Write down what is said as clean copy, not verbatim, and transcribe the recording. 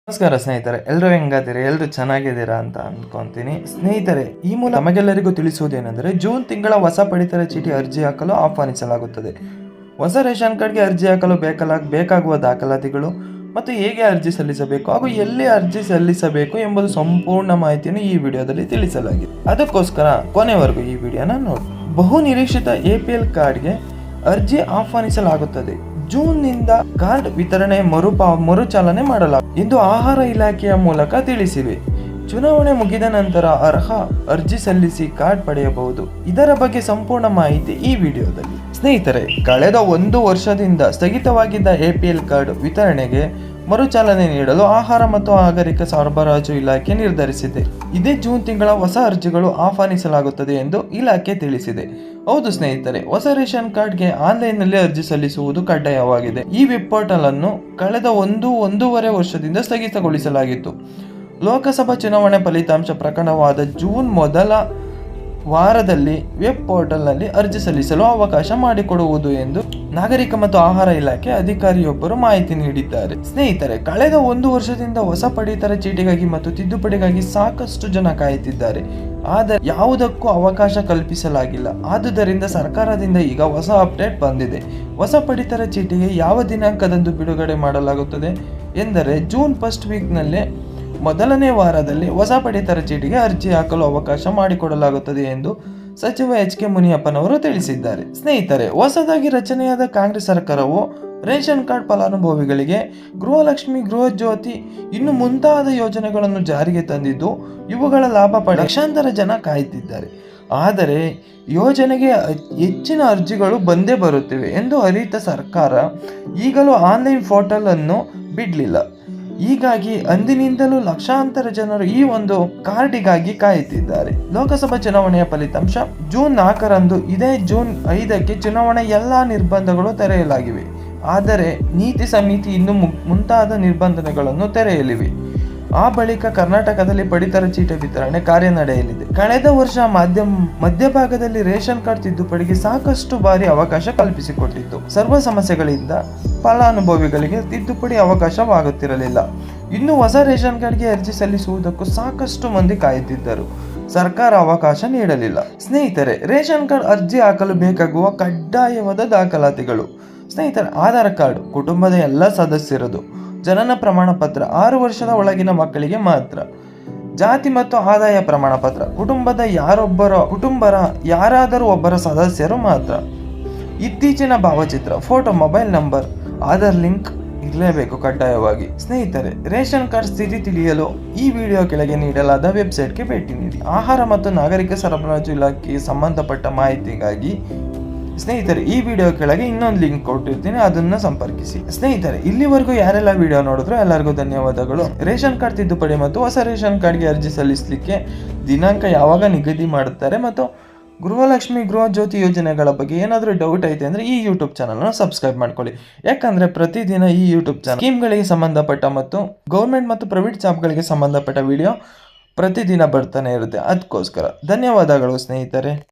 ನಮಸ್ಕಾರ ಸ್ನೇಹಿತರೆ, ಎಲ್ಲರೂ ಹೆಂಗಾದಿರಿ? ಎಲ್ಲರೂ ಚೆನ್ನಾಗಿದ್ದೀರಾ ಅಂತ ಅನ್ಕೊಂತೀನಿ. ಸ್ನೇಹಿತರೆ, ಈ ಮೂಲಕ ನಮಗೆಲ್ಲರಿಗೂ ತಿಳಿಸುವುದೇನೆಂದರೆ, ಜೂನ್ ತಿಂಗಳ ಹೊಸ ಪಡಿತರ ಚೀಟಿ ಅರ್ಜಿ ಹಾಕಲು ಆಹ್ವಾನಿಸಲಾಗುತ್ತದೆ. ಹೊಸ ರೇಷನ್ ಕಾರ್ಡ್ಗೆ ಅರ್ಜಿ ಹಾಕಲು ಬೇಕಾಗುವ ದಾಖಲಾತಿಗಳು ಮತ್ತು ಹೇಗೆ ಅರ್ಜಿ ಸಲ್ಲಿಸಬೇಕು ಹಾಗೂ ಎಲ್ಲಿ ಅರ್ಜಿ ಸಲ್ಲಿಸಬೇಕು ಎಂಬುದು ಸಂಪೂರ್ಣ ಮಾಹಿತಿಯನ್ನು ಈ ವಿಡಿಯೋದಲ್ಲಿ ತಿಳಿಸಲಾಗಿದೆ. ಅದಕ್ಕೋಸ್ಕರ ಕೊನೆವರೆಗೂ ಈ ವಿಡಿಯೋನ ನೋಡಿ. ಬಹು ನಿರೀಕ್ಷಿತ APL ಕಾರ್ಡ್ಗೆ ಅರ್ಜಿ ಆಹ್ವಾನಿಸಲಾಗುತ್ತದೆ. ಜೂನ್ನಿಂದ ಕಾರ್ಡ್ ವಿತರಣೆ ಮರುಚಾಲನೆ ಮಾಡಲಾಗುತ್ತದೆ ಎಂದು ಆಹಾರ ಇಲಾಖೆಯ ಮೂಲಕ ತಿಳಿಸಿವೆ. ಚುನಾವಣೆ ಮುಗಿದ ನಂತರ ಅರ್ಹ ಅರ್ಜಿ ಸಲ್ಲಿಸಿ ಕಾರ್ಡ್ ಪಡೆಯಬಹುದು. ಇದರ ಬಗ್ಗೆ ಸಂಪೂರ್ಣ ಮಾಹಿತಿ ಈ ವಿಡಿಯೋದಲ್ಲಿ. ಸ್ನೇಹಿತರೆ, ಕಳೆದ 1 ವರ್ಷದಿಂದ ಸ್ಥಗಿತವಾಗಿದ್ದ APL ಕಾರ್ಡ್ ವಿತರಣೆಗೆ ಮರುಚಾಲನೆ ನೀಡಲು ಆಹಾರ ಮತ್ತು ನಾಗರಿಕ ಸರಬರಾಜು ಇಲಾಖೆ ನಿರ್ಧರಿಸಿದೆ. ಇದೇ ಜೂನ್ ತಿಂಗಳ ಹೊಸ ಅರ್ಜಿಗಳು ಆಹ್ವಾನಿಸಲಾಗುತ್ತದೆ ಎಂದು ಇಲಾಖೆ ತಿಳಿಸಿದೆ. ಹೌದು ಸ್ನೇಹಿತರೆ, ಹೊಸ ರೇಷನ್ ಕಾರ್ಡ್ಗೆ ಆನ್ಲೈನ್ನಲ್ಲಿ ಅರ್ಜಿ ಸಲ್ಲಿಸುವುದು ಕಡ್ಡಾಯವಾಗಿದೆ. ಈ ವೆಬ್ ಪೋರ್ಟಲ್ ಅನ್ನು ಕಳೆದ ಒಂದೂವರೆ ವರ್ಷದಿಂದ ಸ್ಥಗಿತಗೊಳಿಸಲಾಗಿತ್ತು. ಲೋಕಸಭಾ ಚುನಾವಣೆ ಫಲಿತಾಂಶ ಪ್ರಕಟವಾದ ಜೂನ್ ಮೊದಲ ವಾರದಲ್ಲಿ ವೆಬ್ ಪೋರ್ಟಲ್ನಲ್ಲಿ ಅರ್ಜಿ ಸಲ್ಲಿಸಲು ಅವಕಾಶ ಮಾಡಿಕೊಡುವುದು ಎಂದು ನಾಗರಿಕ ಮತ್ತು ಆಹಾರ ಇಲಾಖೆ ಅಧಿಕಾರಿಯೊಬ್ಬರು ಮಾಹಿತಿ ನೀಡಿದ್ದಾರೆ. ಸ್ನೇಹಿತರೆ, ಕಳೆದ 1 ವರ್ಷದಿಂದ ಹೊಸ ಪಡಿತರ ಚೀಟಿಗಾಗಿ ಮತ್ತು ತಿದ್ದುಪಡಿಗಾಗಿ ಸಾಕಷ್ಟು ಜನ ಕಾಯುತ್ತಿದ್ದಾರೆ. ಆದರೆ ಯಾವುದಕ್ಕೂ ಅವಕಾಶ ಕಲ್ಪಿಸಲಾಗಿಲ್ಲ. ಆದುದರಿಂದ ಸರ್ಕಾರದಿಂದ ಈಗ ಹೊಸ ಅಪ್ಡೇಟ್ ಬಂದಿದೆ. ಹೊಸ ಪಡಿತರ ಚೀಟಿಗೆ ಯಾವ ದಿನಾಂಕದಂದು ಬಿಡುಗಡೆ ಮಾಡಲಾಗುತ್ತದೆ ಎಂದರೆ ಜೂನ್ ಫಸ್ಟ್ ವೀಕ್ನಲ್ಲೇ ಮೊದಲನೇ ವಾರದಲ್ಲಿ ಹೊಸ ಪಡಿತರ ಚೀಟಿಗೆ ಅರ್ಜಿ ಹಾಕಲು ಅವಕಾಶ ಮಾಡಿಕೊಡಲಾಗುತ್ತದೆ ಎಂದು ಸಚಿವ HK ಮುನಿಯಪ್ಪನವರು ತಿಳಿಸಿದ್ದಾರೆ. ಸ್ನೇಹಿತರೆ, ಹೊಸದಾಗಿ ರಚನೆಯಾದ ಕಾಂಗ್ರೆಸ್ ಸರ್ಕಾರವು ರೇಷನ್ ಕಾರ್ಡ್ ಫಲಾನುಭವಿಗಳಿಗೆ ಗೃಹಲಕ್ಷ್ಮಿ, ಗೃಹ ಜ್ಯೋತಿ ಇನ್ನು ಮುಂತಾದ ಯೋಜನೆಗಳನ್ನು ಜಾರಿಗೆ ತಂದಿದ್ದು, ಇವುಗಳ ಲಾಭ ಪಡೆಯಲು ಲಕ್ಷಾಂತರ ಜನ ಕಾಯುತ್ತಿದ್ದಾರೆ. ಆದರೆ ಯೋಜನೆಗೆ ಹೆಚ್ಚಿನ ಅರ್ಜಿಗಳು ಬಂದೇ ಬರುತ್ತಿವೆ ಎಂದು ಅರಿತ ಸರ್ಕಾರ ಈಗಲೂ ಆನ್ಲೈನ್ ಪೋರ್ಟಲ್ ಅನ್ನು ಬಿಡಲಿಲ್ಲ. ಹೀಗಾಗಿ ಅಂದಿನಿಂದಲೂ ಲಕ್ಷಾಂತರ ಜನರು ಈ ಒಂದು ಕಾರ್ಡಿಗಾಗಿ ಕಾಯುತ್ತಿದ್ದಾರೆ. ಲೋಕಸಭಾ ಚುನಾವಣೆಯ ಫಲಿತಾಂಶ ಜೂನ್ 4ರಂದು. ಇದೇ ಜೂನ್ 5ಕ್ಕೆ ಚುನಾವಣೆ ಎಲ್ಲಾ ನಿರ್ಬಂಧಗಳು ತೆರೆಯಲಾಗಿವೆ. ಆದರೆ ನೀತಿ ಸಮಿತಿ ಇನ್ನು ಮುಂತಾದ ನಿರ್ಬಂಧಗಳನ್ನು ತೆರೆಯಲಿವೆ. ಆ ಬಳಿಕ ಕರ್ನಾಟಕದಲ್ಲಿ ಪಡಿತರ ಚೀಟಿ ವಿತರಣೆ ಕಾರ್ಯ ನಡೆಯಲಿದೆ. ಕಳೆದ ವರ್ಷ ಮಧ್ಯಭಾಗದಲ್ಲಿ ರೇಷನ್ ಕಾರ್ಡ್ ತಿದ್ದುಪಡಿಗೆ ಸಾಕಷ್ಟು ಬಾರಿ ಅವಕಾಶ ಕಲ್ಪಿಸಿಕೊಟ್ಟಿತ್ತು. ಸರ್ವ ಸಮಸ್ಯೆಗಳಿಂದ ಫಲಾನುಭವಿಗಳಿಗೆ ತಿದ್ದುಪಡಿ ಅವಕಾಶವಾಗುತ್ತಿರಲಿಲ್ಲ. ಇನ್ನು ಹೊಸ ರೇಷನ್ ಕಾರ್ಡ್ಗೆ ಅರ್ಜಿ ಸಲ್ಲಿಸುವುದಕ್ಕೂ ಸಾಕಷ್ಟು ಮಂದಿ ಕಾಯುತ್ತಿದ್ದರು. ಸರ್ಕಾರ ಅವಕಾಶ ನೀಡಲಿಲ್ಲ. ಸ್ನೇಹಿತರೆ, ರೇಷನ್ ಕಾರ್ಡ್ ಅರ್ಜಿ ಹಾಕಲು ಬೇಕಾಗುವ ಕಡ್ಡಾಯವಾದ ದಾಖಲಾತಿಗಳು. ಸ್ನೇಹಿತರೆ, ಆಧಾರ್ ಕಾರ್ಡ್ ಕುಟುಂಬದ ಎಲ್ಲ ಸದಸ್ಯರದು. ಜನನ ಪ್ರಮಾಣ ಪತ್ರ 6 ವರ್ಷದ ಒಳಗಿನ ಮಕ್ಕಳಿಗೆ ಮಾತ್ರ. ಜಾತಿ ಮತ್ತು ಆದಾಯ ಪ್ರಮಾಣ ಪತ್ರ ಕುಟುಂಬದ ಯಾರಾದರೂ ಒಬ್ಬರ ಸದಸ್ಯರು ಮಾತ್ರ. ಇತ್ತೀಚಿನ ಭಾವಚಿತ್ರ, photo, mobile number, Aadhaar link ಇರಲೇಬೇಕು ಕಡ್ಡಾಯವಾಗಿ. ಸ್ನೇಹಿತರೆ, ರೇಷನ್ ಕಾರ್ಡ್ ಸ್ಥಿತಿ ತಿಳಿಯಲು ಈ ವಿಡಿಯೋ ಕೆಳಗೆ ನೀಡಲಾದ ವೆಬ್ಸೈಟ್ಗೆ ಭೇಟಿ ನೀಡಿ. ಆಹಾರ ಮತ್ತು ನಾಗರಿಕ ಸರಬರಾಜು ಇಲಾಖೆಗೆ ಸಂಬಂಧಪಟ್ಟ ಮಾಹಿತಿಗಾಗಿ ಸ್ನೇಹಿತರೆ, ಈ ವಿಡಿಯೋ ಕೆಳಗೆ ಇನ್ನೊಂದು ಲಿಂಕ್ ಕೊಟ್ಟಿರ್ತೀನಿ, ಅದನ್ನ ಸಂಪರ್ಕಿಸಿ. ಸ್ನೇಹಿತರೆ, ಇಲ್ಲಿವರೆಗೂ ಯಾರೆಲ್ಲ ವಿಡಿಯೋ ನೋಡಿದ್ರು ಎಲ್ಲರಿಗೂ ಧನ್ಯವಾದಗಳು. ರೇಷನ್ ಕಾರ್ಡ್ ತಿದ್ದುಪಡಿ ಮತ್ತು ಹೊಸ ರೇಷನ್ ಕಾರ್ಡ್ಗೆ ಅರ್ಜಿ ಸಲ್ಲಿಸಲಿಕ್ಕೆ ದಿನಾಂಕ ಯಾವಾಗ ನಿಗದಿ ಮಾಡುತ್ತಾರೆ ಮತ್ತು ಗೃಹಲಕ್ಷ್ಮಿ, ಗೃಹ ಜ್ಯೋತಿ ಯೋಜನೆಗಳ ಬಗ್ಗೆ ಏನಾದರೂ ಡೌಟ್ ಐತೆ ಅಂದರೆ ಈ ಯೂಟ್ಯೂಬ್ ಚಾನಲ್ನ ಸಬ್ಸ್ಕ್ರೈಬ್ ಮಾಡ್ಕೊಳ್ಳಿ. ಯಾಕಂದರೆ ಪ್ರತಿದಿನ ಈ ಯೂಟ್ಯೂಬ್ ಚಾನಲ್ ಸ್ಕೀಮ್ಗಳಿಗೆ ಸಂಬಂಧಪಟ್ಟ ಮತ್ತು ಗೌರ್ಮೆಂಟ್ ಮತ್ತು ಪ್ರೈವೇಟ್ ಜಾಬ್ಗಳಿಗೆ ಸಂಬಂಧಪಟ್ಟ ವಿಡಿಯೋ ಪ್ರತಿದಿನ ಬರ್ತಾನೆ ಇರುತ್ತೆ. ಅದಕ್ಕೋಸ್ಕರ ಧನ್ಯವಾದಗಳು ಸ್ನೇಹಿತರೆ.